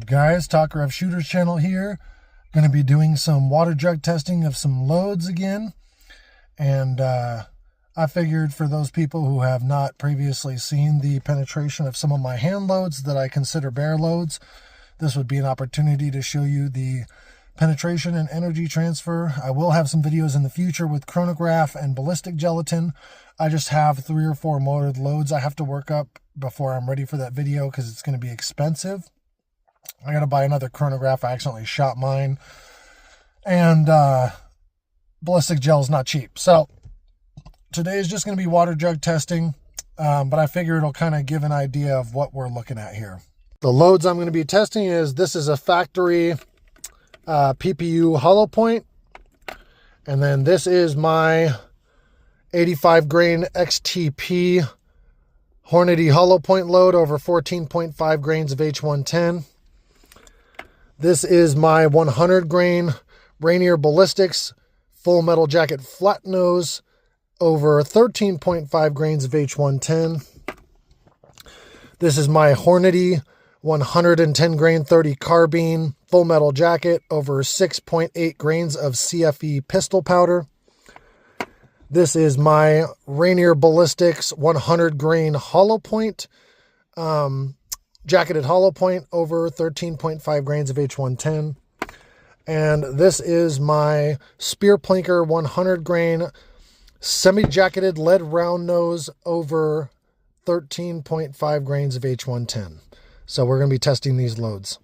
guys? Tokarev Shooters channel here. Going to be doing some water jug testing of some loads again. And I figured for those people who have not previously seen the penetration of some of my hand loads that I consider bear loads, this would be an opportunity to show you the penetration and energy transfer. I will have some videos in the future with chronograph and ballistic gelatin. I just have 3 or 4 motored loads I have to work up before I'm ready for that video because it's going to be expensive. I got to buy another chronograph. I accidentally shot mine. And ballistic gel is not cheap. So today is just going to be water jug testing. But I figure it'll kind of give an idea of what we're looking at here. The loads I'm going to be testing is, this is a factory PPU hollow point. And then this is my 85 grain XTP Hornady hollow point load over 14.5 grains of H110. This is my 100 grain Rainier Ballistics full metal jacket flat nose over 13.5 grains of H110. This is my Hornady 110 grain 30 carbine full metal jacket over 6.8 grains of CFE pistol powder. This is my Rainier Ballistics 100 grain hollow point, jacketed hollow point over 13.5 grains of H110. And this is my Spear Plinker 100 grain semi-jacketed lead round nose over 13.5 grains of H110. So we're going to be testing these loads.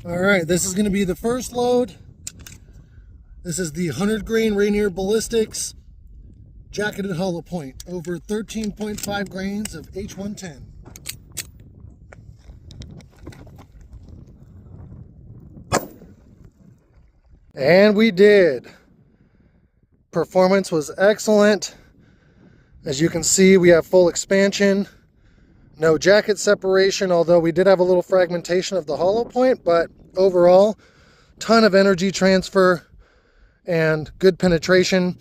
All right, this is going to be the first load. This is the 100 grain Rainier Ballistics jacketed hollow point over 13.5 grains of H110. And we did. Performance was excellent. As you can see, we have full expansion. No jacket separation, although we did have a little fragmentation of the hollow point, but overall, ton of energy transfer and good penetration.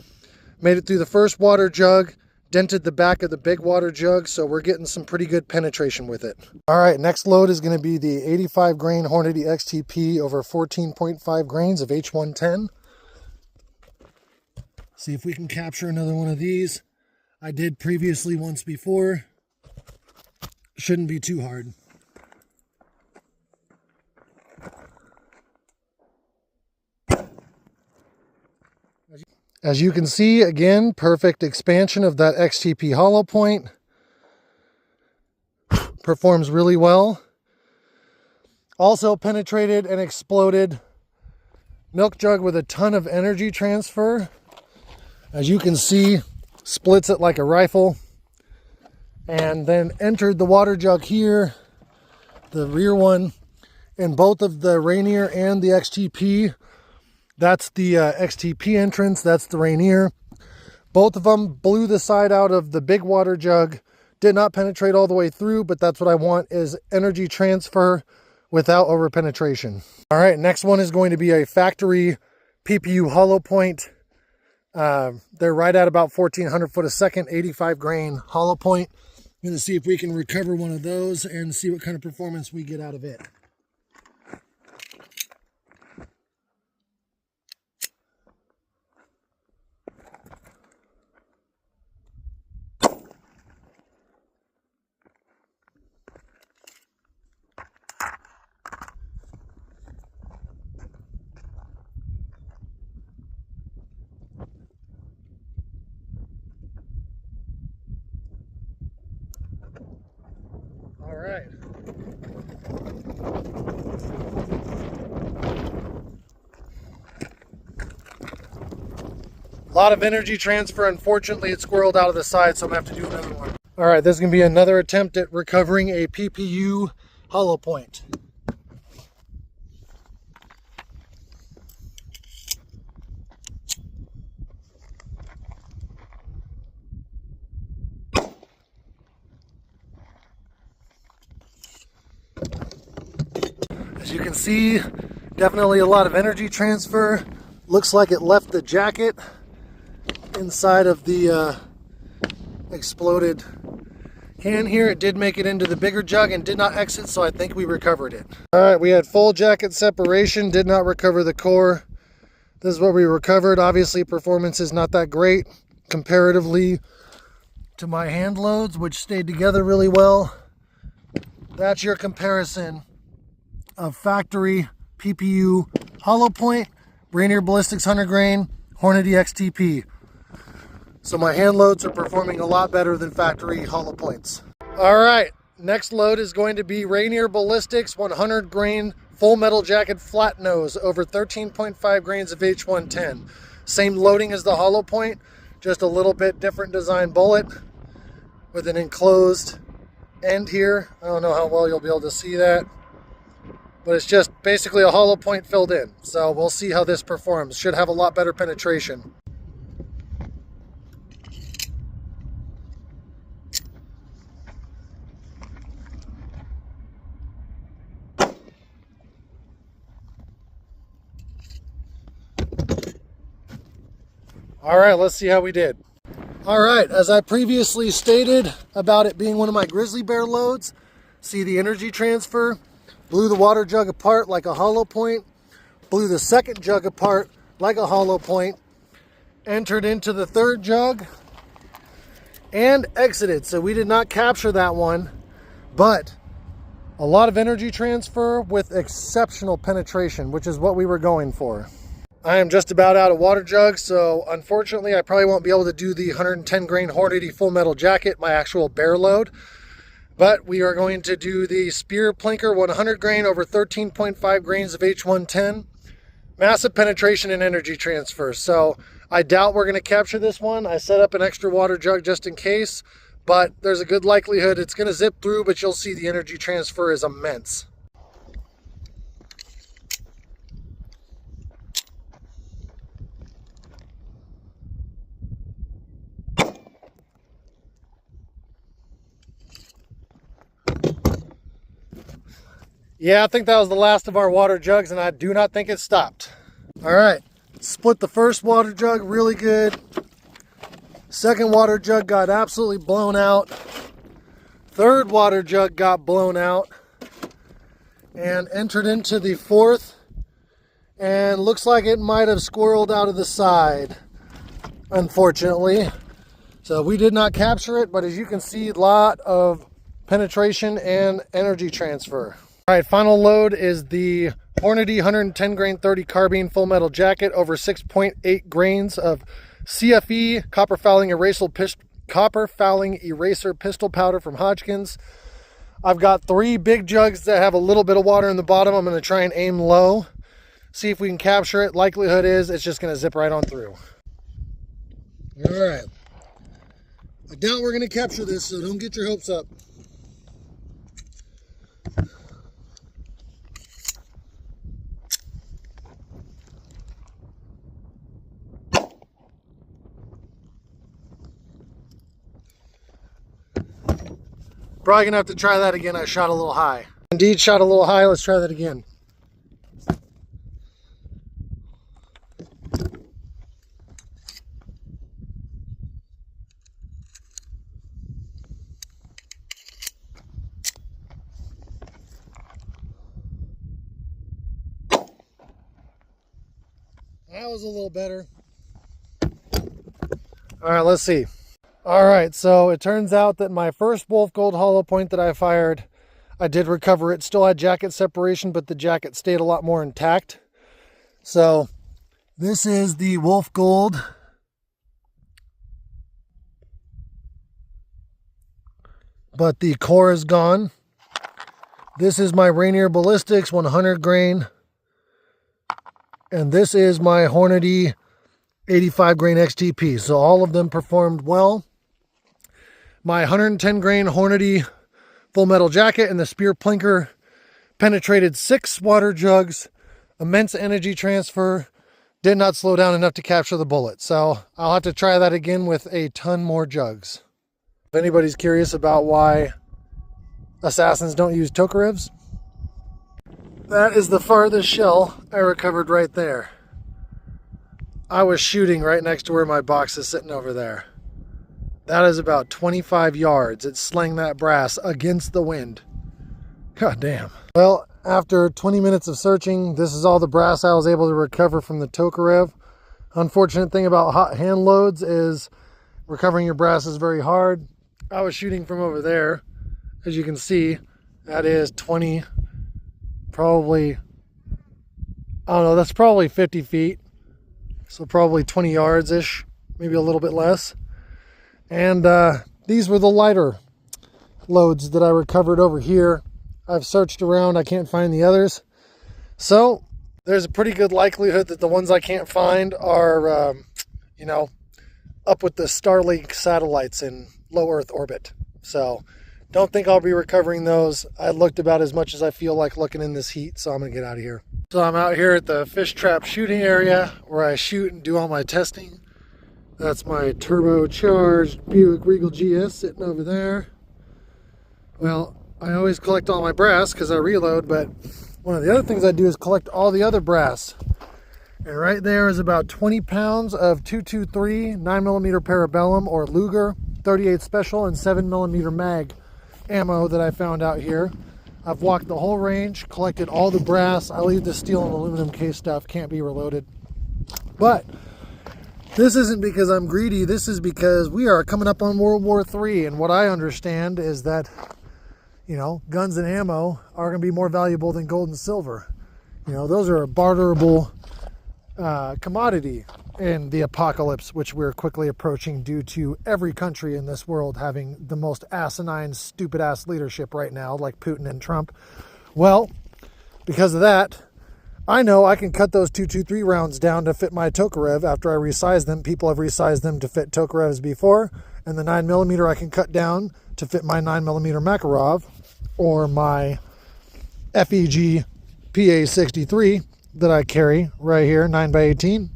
Made it through the first water jug, dented the back of the big water jug, so we're getting some pretty good penetration with it. All right, next load is going to be the 85 grain Hornady XTP over 14.5 grains of H110. See if we can capture another one of these. I did previously once before. Shouldn't be too hard. As you can see, again, perfect expansion of that XTP hollow point. Performs really well. Also penetrated and exploded. Milk jug with a ton of energy transfer. As you can see, splits it like a rifle. And then entered the water jug here, the rear one, in both of the Rainier and the XTP. That's the XTP entrance, that's the Rainier. Both of them blew the side out of the big water jug. Did not penetrate all the way through, but that's what I want, is energy transfer without over penetration. All right, next one is going to be a factory PPU hollow point. They're right at about 1,400 foot a second, 85 grain hollow point. I'm going to see if we can recover one of those and see what kind of performance we get out of it. All right. A lot of energy transfer. Unfortunately, it squirreled out of the side, so I'm going to have to do another one. All right, this is going to be another attempt at recovering a PPU hollow point. As you can see, definitely a lot of energy transfer. Looks like it left the jacket inside of the exploded can here. It did make it into the bigger jug and did not exit, so I think we recovered it. All right, we had full jacket separation, did not recover the core. This is what we recovered. Obviously, performance is not that great comparatively to my hand loads, which stayed together really well. That's your comparison of factory PPU hollow point, Rainier Ballistics 100 grain, Hornady XTP. So my hand loads are performing a lot better than factory hollow points. All right, next load is going to be Rainier Ballistics 100 grain full metal jacket flat nose over 13.5 grains of H110. Same loading as the hollow point, just a little bit different design bullet with an enclosed end here. I don't know how well you'll be able to see that, but it's just basically a hollow point filled in. So we'll see how this performs. Should have a lot better penetration. All right, let's see how we did. All right, as I previously stated about it being one of my grizzly bear loads, see the energy transfer, blew the water jug apart like a hollow point, blew the second jug apart like a hollow point, entered into the third jug, and exited. So we did not capture that one, but a lot of energy transfer with exceptional penetration, which is what we were going for. I am just about out of water jugs, so unfortunately I probably won't be able to do the 110 grain Hornady full metal jacket, my actual bear load. But we are going to do the Spear Plinker 100 grain over 13.5 grains of H110. Massive penetration and energy transfer. So I doubt we're going to capture this one. I set up an extra water jug just in case, but there's a good likelihood it's going to zip through, but you'll see the energy transfer is immense. Yeah, I think that was the last of our water jugs, and I do not think it stopped. All right, split the first water jug really good. Second water jug got absolutely blown out. Third water jug got blown out and entered into the fourth, and looks like it might have squirreled out of the side, unfortunately. So we did not capture it, but as you can see, a lot of penetration and energy transfer. All right, final load is the Hornady 110 grain 30 carbine full metal jacket over 6.8 grains of CFE copper fouling eraser pistol powder from Hodgkins. I've got 3 big jugs that have a little bit of water in the bottom. I'm going to try and aim low, see if we can capture it. Likelihood is it's just going to zip right on through. All right, I doubt we're going to capture this, so don't get your hopes up. Probably gonna have to try that again. I shot a little high. Indeed, shot a little high. Let's try that again. That was a little better. All right, let's see. All right, so it turns out that my first Wolf Gold hollow point that I fired, I did recover it. Still had jacket separation, but the jacket stayed a lot more intact. So this is the Wolf Gold. But the core is gone. This is my Rainier Ballistics 100 grain. And this is my Hornady 85 grain XTP. So all of them performed well. My 110 grain Hornady full metal jacket and the Spear Plinker penetrated 6 water jugs, immense energy transfer, did not slow down enough to capture the bullet. So I'll have to try that again with a ton more jugs. If anybody's curious about why assassins don't use Tokarevs, that is the farthest shell I recovered right there. I was shooting right next to where my box is sitting over there. That is about 25 yards. It's slaying that brass against the wind. God damn. Well, after 20 minutes of searching, this is all the brass I was able to recover from the Tokarev. Unfortunate thing about hot hand loads is recovering your brass is very hard. I was shooting from over there. As you can see, that is 20, probably, I don't know, that's probably 50 feet. So probably 20 yards-ish, maybe a little bit less. And these were the lighter loads that I recovered over here. I've searched around, I can't find the others. So there's a pretty good likelihood that the ones I can't find are, you know, up with the Starlink satellites in low Earth orbit. So don't think I'll be recovering those. I looked about as much as I feel like looking in this heat, so I'm gonna get out of here. So I'm out here at the fish trap shooting area where I shoot and do all my testing. That's my turbocharged Buick Regal GS sitting over there. Well, I always collect all my brass because I reload, but one of the other things I do is collect all the other brass. And right there is about 20 pounds of 223 9mm Parabellum or Luger 38 Special and 7mm mag ammo that I found out here. I've walked the whole range, collected all the brass. I leave the steel and aluminum case stuff, can't be reloaded. But this isn't because I'm greedy. This is because we are coming up on World War III. And what I understand is that, you know, guns and ammo are going to be more valuable than gold and silver. You know, those are a barterable commodity in the apocalypse, which we're quickly approaching due to every country in this world having the most asinine, stupid-ass leadership right now, like Putin and Trump. Well, because of that, I know I can cut those 223 rounds down to fit my Tokarev after I resize them. People have resized them to fit Tokarevs before, and the 9mm I can cut down to fit my 9mm Makarov or my FMJ PA63 that I carry right here, 9x18.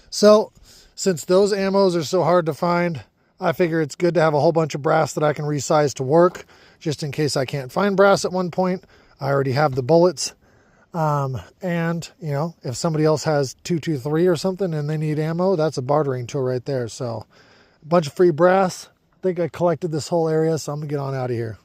So since those ammos are so hard to find, I figure it's good to have a whole bunch of brass that I can resize to work, just in case I can't find brass at one point. I already have the bullets. And you know, if somebody else has 223 or something and they need ammo, that's a bartering tool right there. So a bunch of free brass. I think I collected this whole area, so I'm gonna get on out of here.